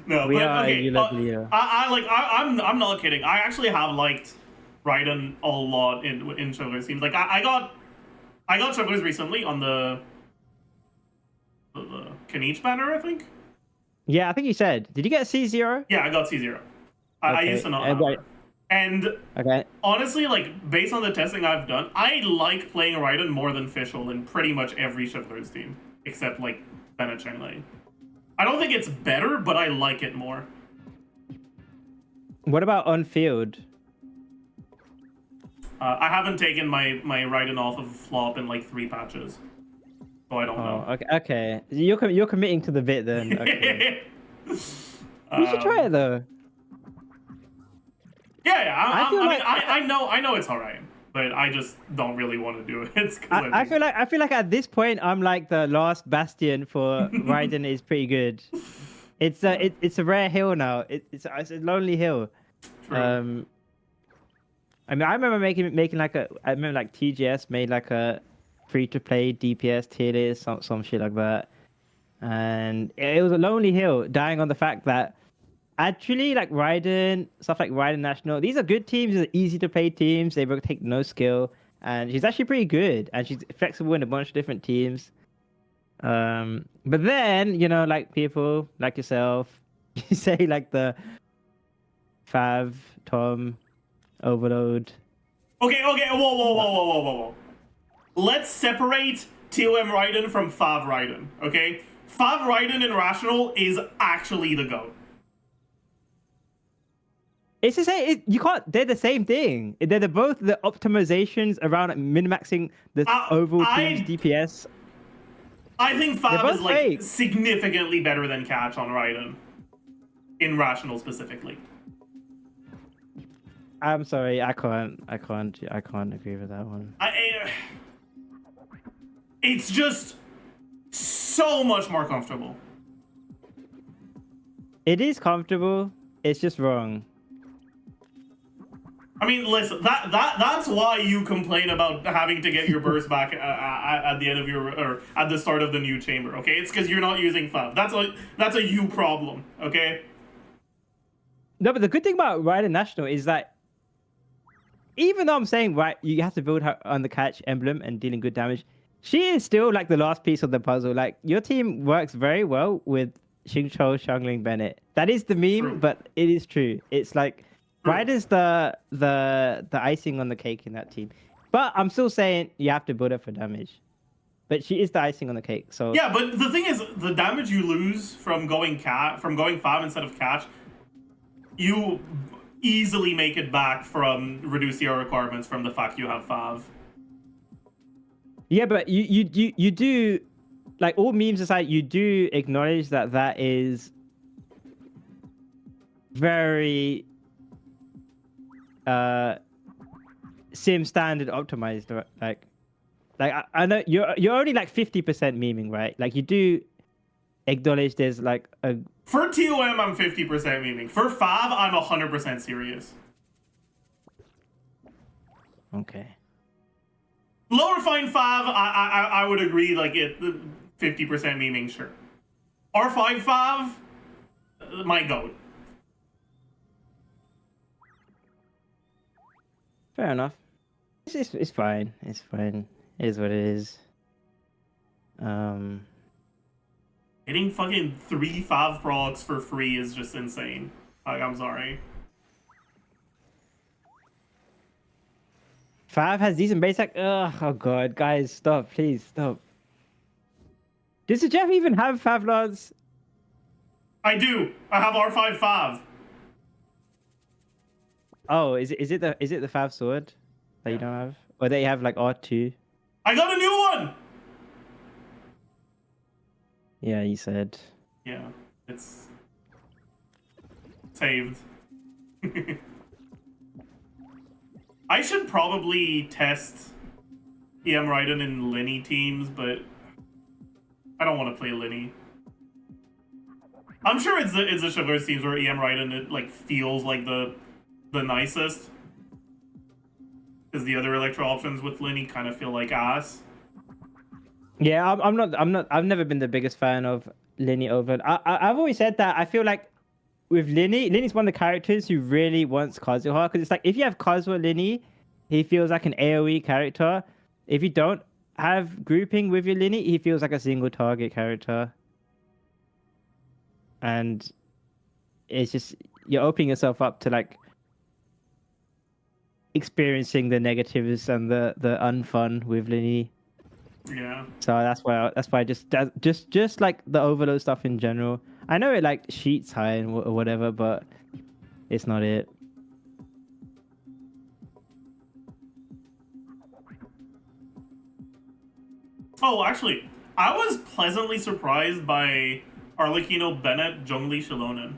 No, We but are okay. Eula video. I'm not kidding. I actually have liked Raiden a lot in Chevrolet teams. Like I got Chevrolet recently on the Kaniche banner, I think. Yeah, I think you said. Did you get a C0? Yeah, I got C0. I Okay, used to not have right. her. And Okay. honestly, like based on the testing I've done, I like playing Raiden more than Fischl in pretty much every Chevrolet's team, except like Bennett Xiangling. I don't think it's better, but I like it more. What about on field? I haven't taken my Raiden off of flop in like 3 patches, so I don't know. Oh, okay. Okay. You're committing to the bit then. Okay. You should try it though. Yeah. I I know it's alright, but I just don't really want to do it. It's 'cause I feel like at this point I'm like the last bastion for Raiden is pretty good. It's a rare hill now. It's a lonely hill. True. I mean I remember making like I remember like TGS made like a free to play DPS tier list, some shit like that. And it was a lonely hill, dying on the fact that actually like Raiden, stuff like Raiden National, these are good teams, these are easy to play teams, they take no skill, and she's actually pretty good and she's flexible in a bunch of different teams. But then, you know, like people like yourself, you say like the Fav, Tom, Overload. Whoa. Let's separate TOM Raiden from Fav Raiden, okay? Fav Raiden in Rational is actually the GOAT. It's the same. You can't. They're the same thing. They're both the optimizations around min-maxing the overall team's DPS. I think Fav both is like fake. significantly better than Catch on Raiden. In Rational specifically. I'm sorry. I can't agree with that one. It's just so much more comfortable. It is comfortable. It's just wrong. I mean, listen, that's why you complain about having to get your burst back at the end of your, or at the start of the new chamber, okay? It's because you're not using Fav. That's a you problem, okay? No, but the good thing about Raiden National is that even though I'm saying right, you have to build her on the catch emblem and dealing good damage, she is still like the last piece of the puzzle. Like your team works very well with Xingqiu, Xiangling, Bennett. That is the meme, True. but it is true. It's like Raiden's the icing on the cake in that team. But I'm still saying you have to build her for damage. But she is the icing on the cake. So yeah, but the thing is, the damage you lose from going Fav instead of catch, you easily make it back from reduce CR requirements from the fact you have Fav. yeah, but you do, like all memes aside, you do acknowledge that is very sim standard optimized, right? Like I know you're only like 50% memeing, right? Like you do acknowledge there's like a For TOM, I'm 50% memeing. For Fav, I'm 100% serious. okay. Low refined Fav, I would agree, like, 50% memeing, sure. R5 Fav, my goat. Fair enough. It's fine. It's fine. It is what it is. Um, Getting fucking 3 5 procs for free is just insane. Like, I'm sorry. 5 has decent base attack. Ugh, oh god, guys, stop, please, stop. Does Jeff even have 5 lords? I do. I have R5-5. Oh, is it the 5 sword that you Yeah. don't have? Or they have like R2? I got a new one! Yeah, you said. Yeah, it's saved. I should probably test EM Raiden in Linny teams, but I don't want to play Linny. I'm sure it's the Chivalrous teams where EM Raiden it like feels like the nicest, because the other Electro options with Linny kind of feel like ass. Yeah, I'm not. I've never been the biggest fan of Linny over. I've always said that. I feel like with Linny's one of the characters who really wants Kazuha, because it's like if you have Kazuha Linny, he feels like an AoE character. If you don't have grouping with your Linny, he feels like a single target character. And it's just you're opening yourself up to like experiencing the negatives and the unfun with Linny. Yeah. So that's why just like the overload stuff in general. I know it like sheets high and or whatever, but it's not it. Oh, actually, I was pleasantly surprised by Arlecchino Bennett Zhongli Shilonen.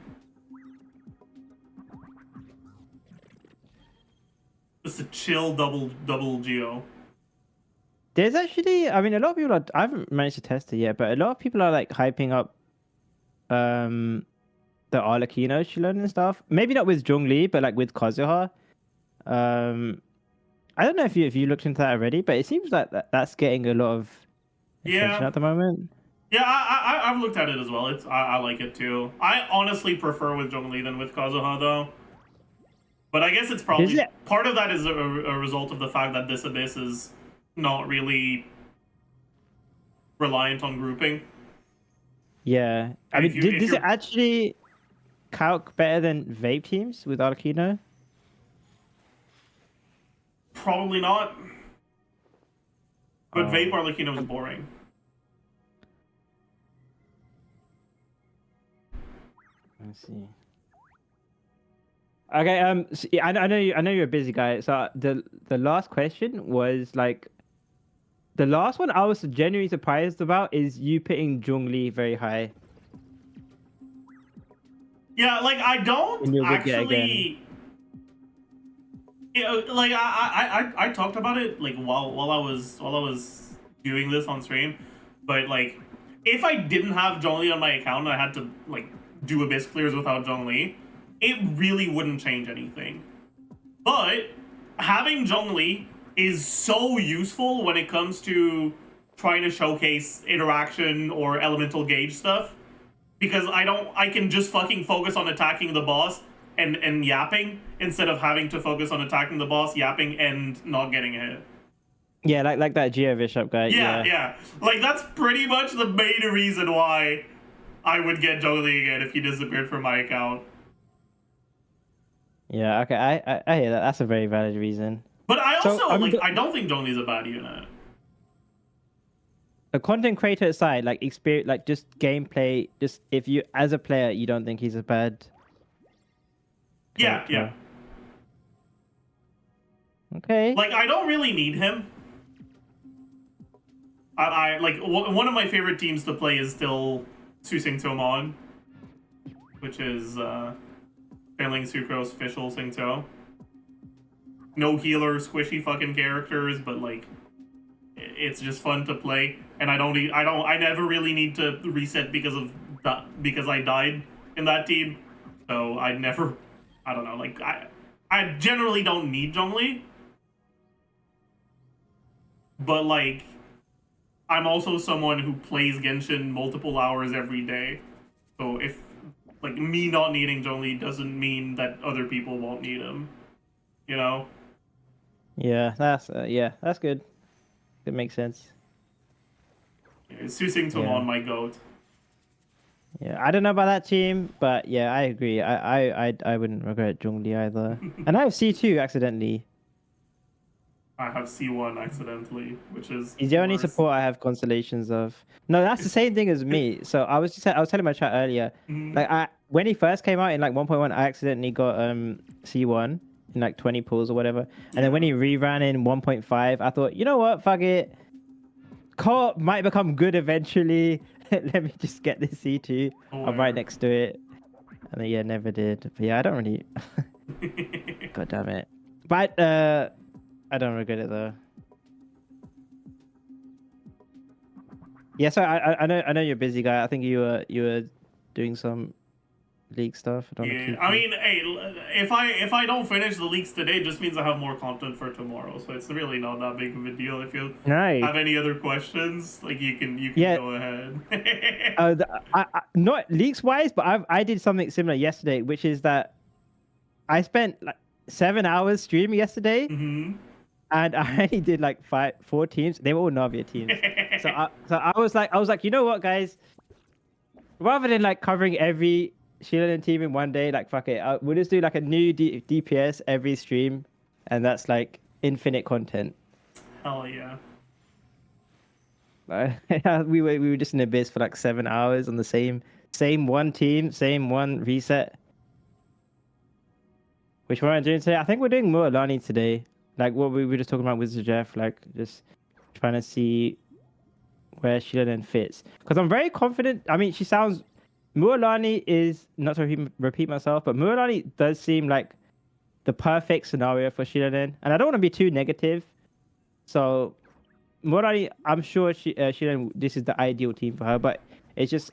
Just a chill double Geo. There's actually, I mean, a lot of people are. I haven't managed to test it yet, but a lot of people are like hyping up, the Arlecchino Shilon and stuff. Maybe not with Zhongli, but like with Kazuha. Um, I don't know if you looked into that already, but it seems like that's getting a lot of attention Yeah. at the moment. Yeah, I've looked at it as well. I like it too. I honestly prefer with Zhongli than with Kazuha though. But I guess it's Is probably it? part of that is a result of the fact that this Abyss is not really reliant on grouping. Yeah. I And if mean, you if does it you're actually calc better than vape teams with Arlecchino? probably not, but Vape Oh, Arlecchino is boring. let's see. Okay, I know you're a busy guy. So the last question was like the last one I was genuinely surprised about is you putting Zhongli very high Yeah, like I don't in your would get again. actually. Like I talked about it like while I was doing this on stream, but like if I didn't have Zhongli on my account and I had to like do Abyss clears without Zhongli, it really wouldn't change anything. But having Zhongli is so useful when it comes to trying to showcase interaction or elemental gauge stuff, because I can just fucking focus on attacking the boss and yapping instead of having to focus on attacking the boss, yapping, and not getting a hit. Yeah, like that Geo Bishop guy. Yeah, Yeah. yeah. Like that's pretty much the main reason why I would get Zhongli again if he disappeared from my account. Yeah, okay, I hear that. That's a very valid reason. But I So also I mean, like I don't think Zhongli's a bad unit. the content creator aside, like experience, like just gameplay, just if you as a player you don't think he's a bad Yeah, character. yeah. Okay. Like I don't really need him. I like one of my favorite teams to play is still Susing Tomon, which is Xiangling Sucrose official Singto. No healer, squishy fucking characters, but like it's just fun to play. And I never really need to reset because I died in that team. So I never, I don't know, like I generally don't need Zhongli, but like I'm also someone who plays Genshin multiple hours every day. So if like me not needing Zhongli doesn't mean that other people won't need him, you know? Yeah, that's good. It makes sense. Susing Tomon, my goat. Yeah, I don't know about that team, but yeah, I agree. I wouldn't regret Zhongli either. And I have C2 accidentally. I have C1 accidentally, which is He's the only worse. support I have constellations of. No, that's the same thing as me. So I was telling my chat earlier, like when he first came out in like 1.1, I accidentally got C1 in like 20 pulls or whatever. And then when he reran in 1.5, I thought, you know what, fuck it. Co-op might become good eventually. Let me just get this C2. I'm right next to it. And then, yeah, never did. But yeah, I don't really. God damn it. But I don't regret it though. Yeah, so I know you're a busy guy. I think you were doing some league stuff. I don't wanna Yeah, keep I you. mean, hey, if I don't finish the leaks today, it just means I have more content for tomorrow. So it's really not that big of a deal. If you Nice. have any other questions, like you can Yeah. go ahead. I not leaks wise, but I did something similar yesterday, which is that I spent like 7 hours streaming yesterday, and I only did like 4 teams. They were all Navia teams. So I was like, you know what, guys? Rather than like covering every Shielding team in one day, like fuck it, we'll just do like a new DPS every stream, and that's like infinite content. Hell yeah. We were just in abyss for like 7 hours on the same one team, same one reset. Which one am I doing today? I think we're doing Mualani today. Like what we were just talking about with Zajef, like just trying to see where Shielding fits. Because I'm very confident. I mean, she sounds. Mualani is not to repeat myself, but Mualani does seem like the perfect scenario for Shielding, and I don't want to be too negative. So Mualani, I'm sure Shielding, this is the ideal team for her, but it's just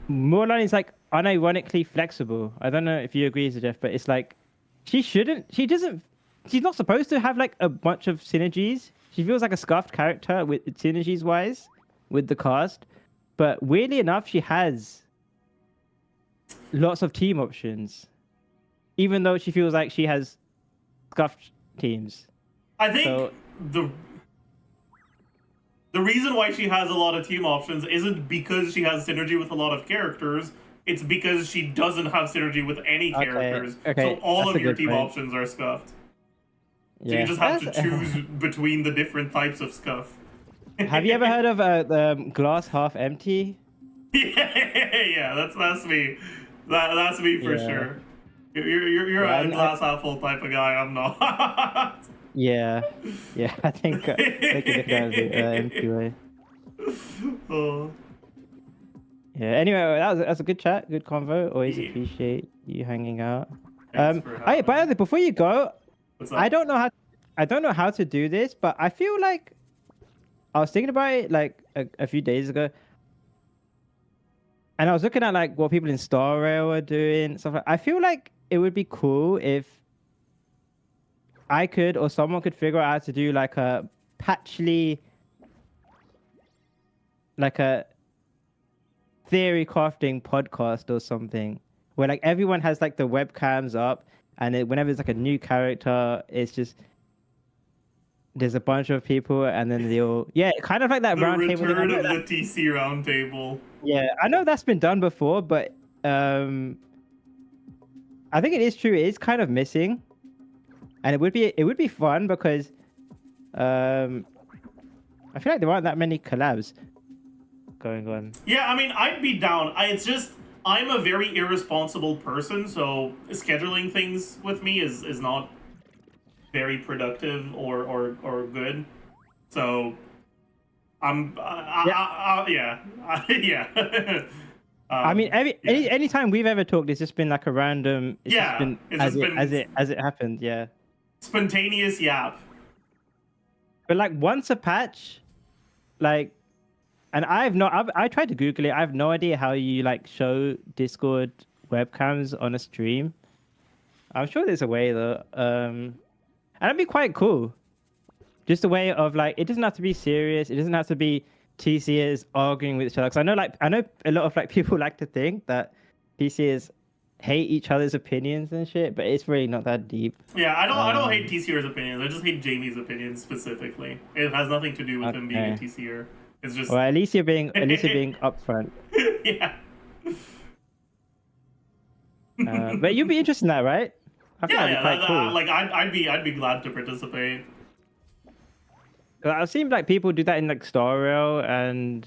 Mualani is like unironically flexible. I don't know if you agree, Jeff, but it's like she's not supposed to have like a bunch of synergies. She feels like a scuffed character with synergies wise with the cast, but weirdly enough, she has lots of team options, even though she feels like she has scuffed teams. I think the reason why she has a lot of team options isn't because she has synergy with a lot of characters. It's because she doesn't have synergy with any characters. Okay, So all that's of a your good team point. options are scuffed. So Yeah, you just have to choose between the different types of scuff. Have you ever heard of the glass half empty? Yeah, that's me. That's me for sure. You're Yeah, a glass half full type of guy. I'm not. yeah, I think they could look at it as empty way. Oh. Yeah. Anyway, that's a good chat, good convo. Always appreciate you hanging out. Thanks for having By the way, before you go, What's up? I don't know how to do this, but I feel like I was thinking about it like a few days ago, and I was looking at like what people in Star Rail are doing stuff. I feel like it would be cool if I could or someone could figure out how to do like a patchly, like a theory crafting podcast or something, where like everyone has like the webcams up, and whenever there's like a new character, it's just there's a bunch of people, and then they'll kind of like that The round table thing. return of the TC round table. Yeah, I know that's been done before, but I think it is true. It is kind of missing, and it would be fun because I feel like there aren't that many collabs going on. Yeah, I mean, I'd be down. It's just I'm a very irresponsible person, so scheduling things with me is not very productive or good. So I'm yeah. I mean, anytime we've ever talked, it's just been like a random. It's just been as it happened. Yeah. Spontaneous yap. But like once a patch, like, and I tried to Google it. I have no idea how you like show Discord webcams on a stream. I'm sure there's a way though. And it'd be quite cool. Just a way of like, it doesn't have to be serious. It doesn't have to be TCers arguing with each other. Because I know a lot of like people like to think that TCers hate each other's opinions and shit, but it's really not that deep. Yeah, I don't hate TCR's opinions. I just hate Jamie's opinions specifically. It has nothing to do with him being a Okay. TCR. It's just Well, at least you're being upfront. yeah. But you'd be interested in that, right? I think that'd be quite cool. like I'd be glad to participate. I've seen like people do that in like Star Rail and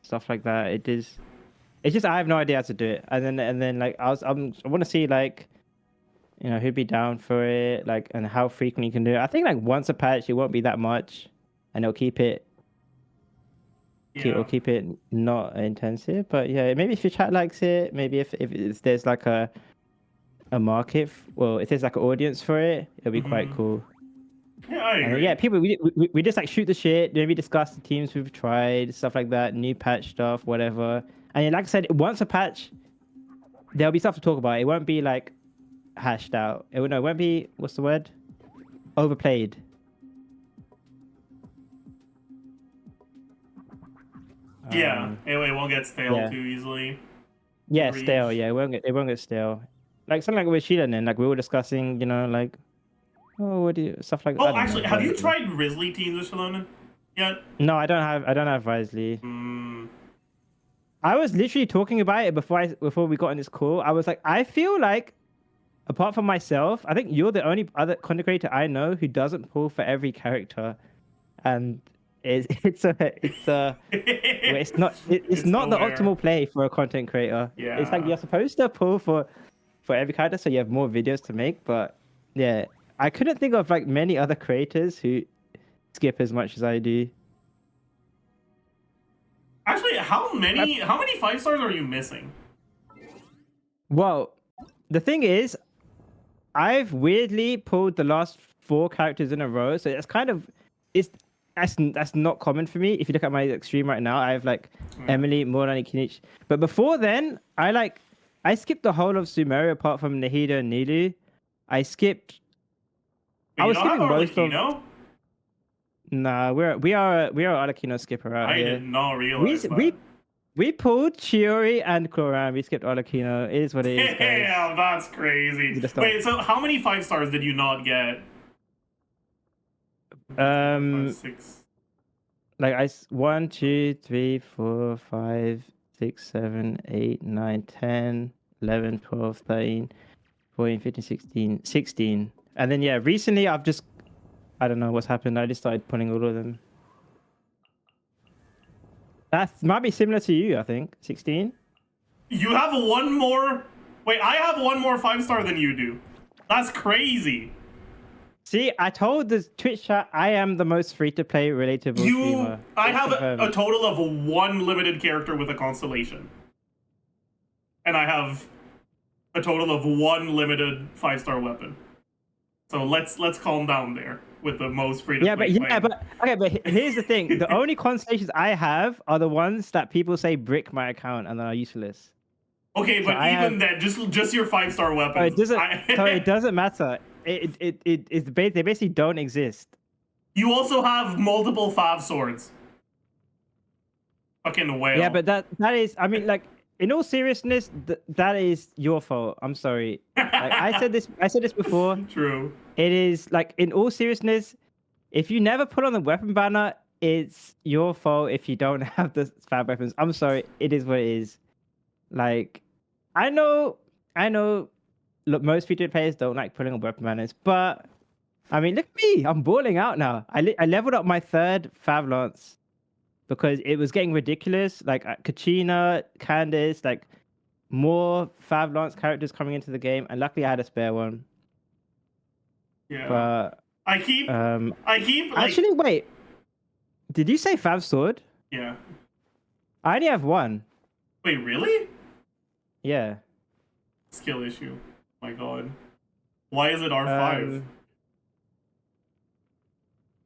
stuff like that. It's just I have no idea how to do it. And then like I want to see like, you know, who'd be down for it, like, and how frequently you can do it. I think like once a patch it won't be that much, and it'll keep it. It'll keep it not intensive, but yeah, maybe if your chat likes it, maybe if there's like a market, well, if there's like an audience for it, it'll be quite cool. Yeah, I agree. And yeah, people, we just like shoot the shit, maybe discuss the teams we've tried, stuff like that, new patch stuff, whatever. And like I said, once a patch, there'll be stuff to talk about. It won't be like hashed out. It won't be, what's the word? Overplayed. Yeah, it won't get stale too easily. Yeah, stale. Yeah, it won't get stale. Like something like with Xiangling, like we were discussing, you know, like, oh, what do you stuff like that. Oh, actually, have you tried Risley teams with Xiangling yet? No, I don't have Risley. I was literally talking about it before we got on this call. I was like, I feel like, apart from myself, I think you're the only other content creator I know who doesn't pull for every character, and it's not the optimal play for a content creator. Yeah, it's like you're supposed to pull for every character so you have more videos to make. But yeah, I couldn't think of like many other creators who skip as much as I do. Actually, how many 5-stars are you missing? Well, the thing is, I've weirdly pulled the last 4 characters in a row, so it's kind of that's not common for me. If you look at my stream right now, I have like Emily, Mualani, Kinich. But before then, I skipped the whole of Sumeru apart from Nahida and Nilu. I was skipping most of. Nah, we are an Arlecchino skipper out here. I did not realize we pulled Chiori and Cloran. We skipped Arlecchino. It is what it is. Damn, that's crazy. Wait, so how many 5-stars did you not get? 5, 6. Like 1, 2, 3, 4, 5, 6, 7, 8, 9, 10, 11, 12, 13, 14, 15, 16. And then yeah, recently I don't know what's happened. I just started pulling all of them. That might be similar to you, I think. 16. You have one more. Wait, I have one more 5-star than you do. That's crazy. See, I told the Twitch chat I am the most free-to-play relatable streamer. I have a total of 1 limited character with a constellation. And I have a total of 1 limited 5-star weapon. So let's calm down there with the most free-to-play. But here's the thing: the only constellations I have are the ones that people say brick my account and are useless. Okay, but even then, just your 5-star weapons. It doesn't matter. They basically don't exist. You also have multiple 5 swords. Fucking whale. Yeah, but that is, I mean, like, in all seriousness, that is your fault. I'm sorry. Like, I said this before. True. It is like, in all seriousness, if you never put on the weapon banner, it's your fault if you don't have the fab weapons. I'm sorry. It is what it is. Like, I know. Look, most free-to-play players don't like putting on weapon banners, but I mean, look at me. I'm balling out now. I leveled up my 3rd Fav Lance because it was getting ridiculous. Like Kachina, Candice, like more Fav Lance characters coming into the game, and luckily I had a spare one. Yeah. But I keep actually wait. Did you say Fav Sword? Yeah. I only have 1. Wait, really? Yeah. Skill issue. My god. Why is it R5?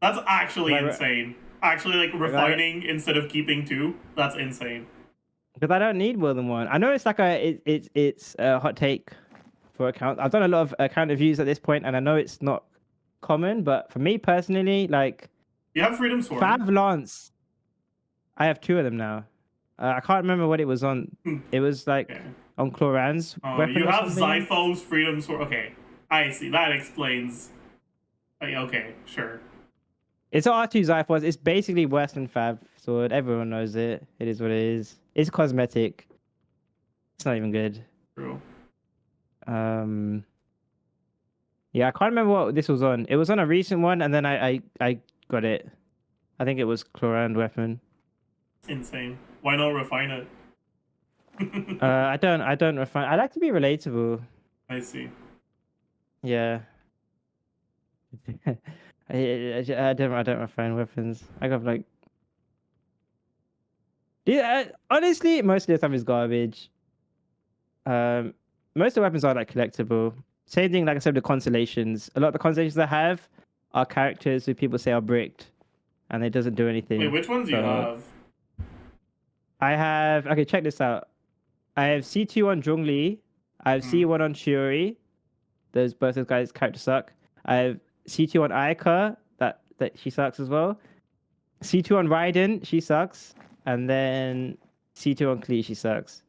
That's actually insane. Actually, like, refining instead of keeping 2, that's insane. Because I don't need more than 1. I know it's like it's a hot take for account. I've done a lot of account reviews at this point, and I know it's not common, but for me personally, like... You have Freedom Sword. Fav Lance. I have 2 of them now. I can't remember what it was on. It was like... on Cloran's Oh, weapon you or have something. Zypho's Freedom Sword. Okay, I see. That explains. Okay, sure. It's R2 Zyphos. It's basically worse than Fab Sword. Everyone knows it. It is what it is. It's cosmetic. It's not even good. True. Yeah, I can't remember what this was on. It was on a recent one, and then I got it. I think it was Cloran weapon. Insane. Why not refine it? I don't refine. I like to be relatable. I see. Yeah. I don't refine weapons. I got like yeah. Honestly, most of the time is garbage. Um, most of the weapons are like collectible. Same thing, like I said, the constellations. A lot of the constellations I have are characters who people say are bricked, and it doesn't do Wait, anything. which ones do you So have? I have okay. Check this out. I have C2 on Zhongli. I have Hmm. C1 on Shiori. Those both those guys characters suck. I have C2 on Ayaka. That she sucks as well. C2 on Raiden. She sucks. And then C2 on Klee. She sucks.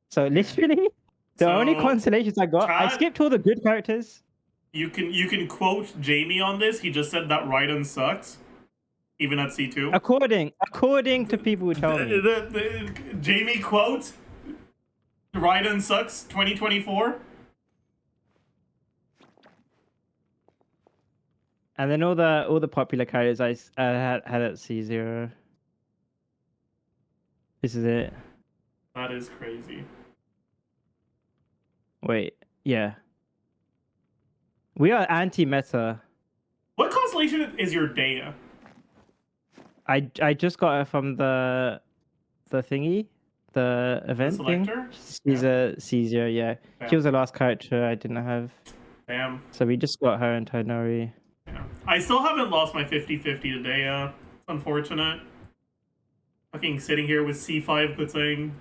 So Okay. literally, the only So, constellations I got, I chat, skipped all the good characters. you can quote Jamie on this. He just said that Raiden sucks, even at C2. According to people who tell me. The Jamie quote Raiden sucks 2024. And then all the popular characters I had at C0. This is it. That is crazy. Wait, yeah. We are anti-meta. What constellation is your Dea? I just got her from the thingy, the The event thing. selector? She's Yeah. a Caesar, yeah. She Damn. was the last character I didn't have. Damn. So we just got her and Tonori. Yeah. I still haven't lost my 50-50 to Dea. It's unfortunate. Fucking sitting here with C5 Kutsing.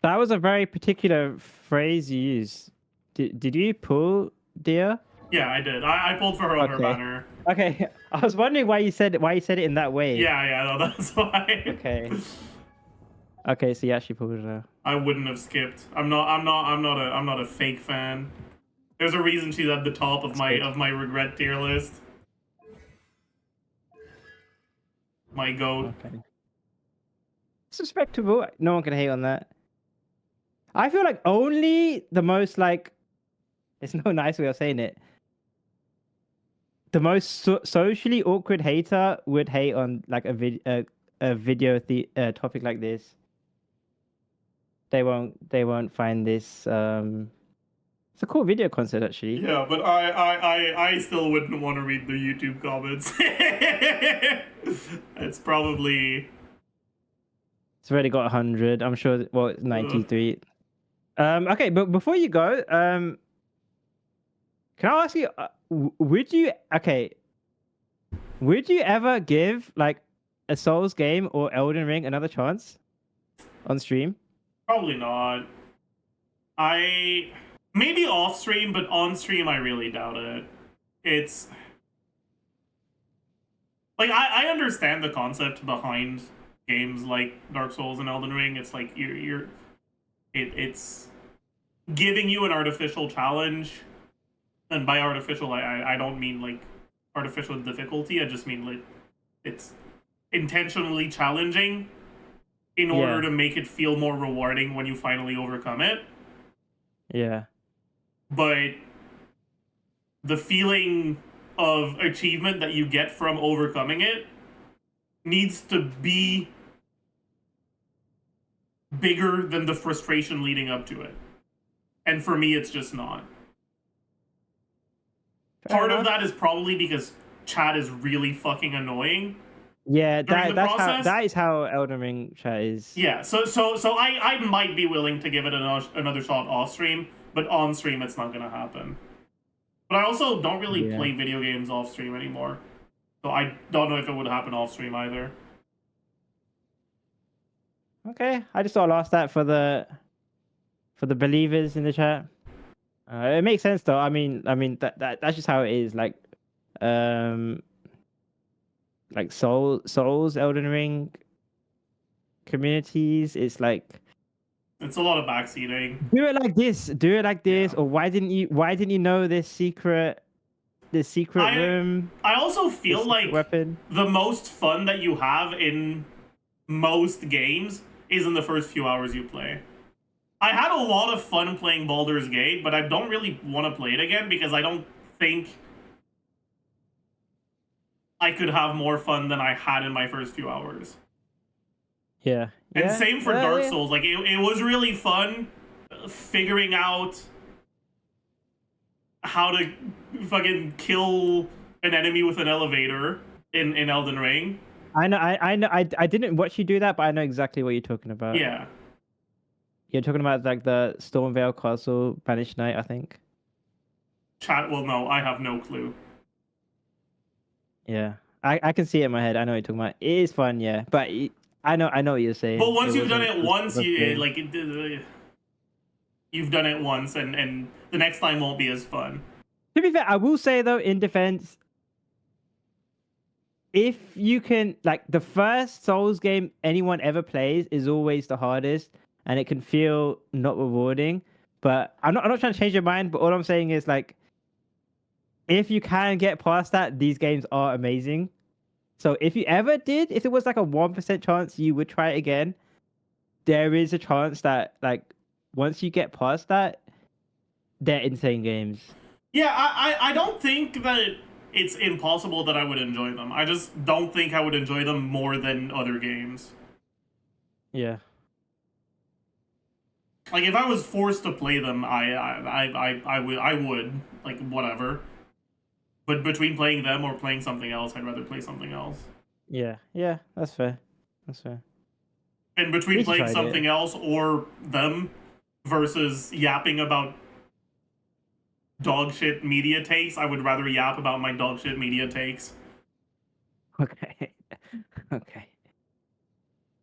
That was a very particular phrase you used. Did you pull dear? Yeah, I did. I pulled for her on her Okay. banner. Okay. I was wondering why you said it in that way. Yeah, no, that's why. Okay. Okay, so you actually pulled her. I wouldn't have skipped. I'm not a fake fan. There's a reason she's at the top of That's my good. of my regret tier list. My goat. Okay. It's respectable. No one can hate on that. I feel like only the most like it's no nice way of saying it. The most socially awkward hater would hate on like a video topic like this. They won't find this it's a cool video concept actually. Yeah, but I still wouldn't want to read the YouTube comments. It's probably It's already got 100. I'm sure well it's 93. Okay, but before you go, can I ask you would you ever give like a Souls game or Elden Ring another chance on stream? probably not. I maybe off stream, but on stream I really doubt it. It's like I understand the concept behind games like Dark Souls and Elden Ring. It's like it's giving you an artificial challenge, and by artificial I don't mean like artificial difficulty. I just mean like it's intentionally challenging in order to make it feel more rewarding when you finally overcome it. Yeah. But the feeling of achievement that you get from overcoming it needs to be bigger than the frustration leading up to it. And for me, it's just not. Part of that is probably because chat is really fucking annoying. Yeah, during the process. that is how Elden Ring chat is. Yeah, so I might be willing to give it another shot off stream, but on stream it's not gonna happen. But I also don't really play video games off stream anymore, so I don't know if it would happen off stream either. Okay, I just thought I'd ask that for the believers in the chat. It makes sense though. I mean that's just how it is. Like Souls, Elden Ring communities. It's like It's a lot of backseating. Do it like this. Do it like this. Yeah. Or why didn't you know this secret room? I also This feel secret like weapon. the most fun that you have in most games is in the first few hours you play. I had a lot of fun playing Baldur's Gate, but I don't really want to play it again because I don't think I could have more fun than I had in my first few hours. Yeah. And Yeah. same for Dark Yeah. Souls. Like, it was really fun figuring out how to fucking kill an enemy with an elevator in Elden Ring. I know. I didn't watch you do that, but I know exactly what you're talking about. Yeah. You're talking about like the Stormvale Castle Banished Knight, I think. Chat will know. I have no clue. Yeah. I can see it in my head. I know what you're talking about. It is fun, yeah. But I know what you're saying. But once you've done it once, wasn't- you've done it once, and the next time won't be as fun. To be fair, I will say though, in defense, if you can, like, the first Souls game anyone ever plays is always the hardest, and it can feel not rewarding. But I'm not trying to change your mind. But all I'm saying is, like, if you can get past that, these games are amazing. So if you ever did, if it was like a 1% chance you would try it again, there is a chance that, like, once you get past that, they're insane games. Yeah, I don't think that it's impossible that I would enjoy them. I just don't think I would enjoy them more than other games. Yeah. Like, if I was forced to play them, I would, like, whatever. But between playing them or playing something else, I'd rather play something else. Yeah. Yeah. That's fair. That's fair. And between At least you playing tried something it. else or them versus yapping about dog shit media takes, I would rather yap about my dog shit media takes. Okay. Okay.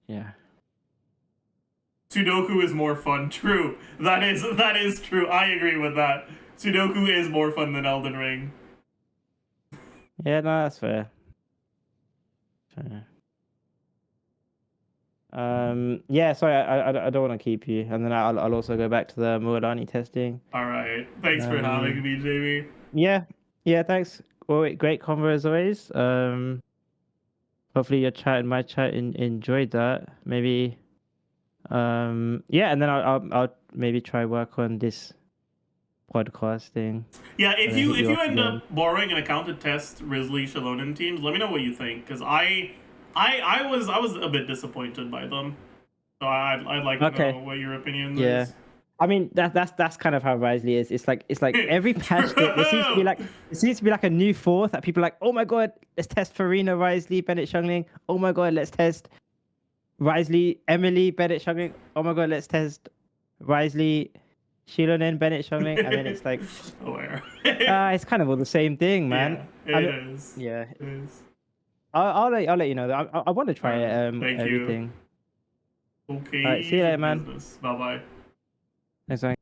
Yeah. Sudoku is more fun. True. That is true. I agree with that. Sudoku is more fun than Elden Ring. Yeah, no, that's fair. Fair. Yeah, sorry, I don't want to keep you, and then I'll also go back to the Mualani testing. All right. Thanks for having me, Jamie. Yeah, thanks. Well, great convo as always. Hopefully your chat and my chat enjoyed that. Maybe, yeah, and then I'll maybe try work on this podcasting. Yeah, if And then you hit you up end again. up borrowing an account to test Risley Shalonen teams, let me know what you think, because I was a bit disappointed by them. So I'd like to Okay. know what your opinion Yeah. is. I mean that's kind of how Risley is. It's like every patch there seems to be like a new fourth that people are like, oh my god, let's test Farina, Risley, Bennett, Xiangling. Oh my god, let's test Risley, Emily, Bennett, Xiangling. Oh my god, let's test Risley, Shilonen, Bennett, Xiangling. And then it's like, Aware. it's kind of all the same thing, man. Yeah, I it mean, is. yeah. It is. I'll let you know. Though. I want to try it. Thank you. Everything. Okay. All right, see you later, man. Bye bye. Thanks, man.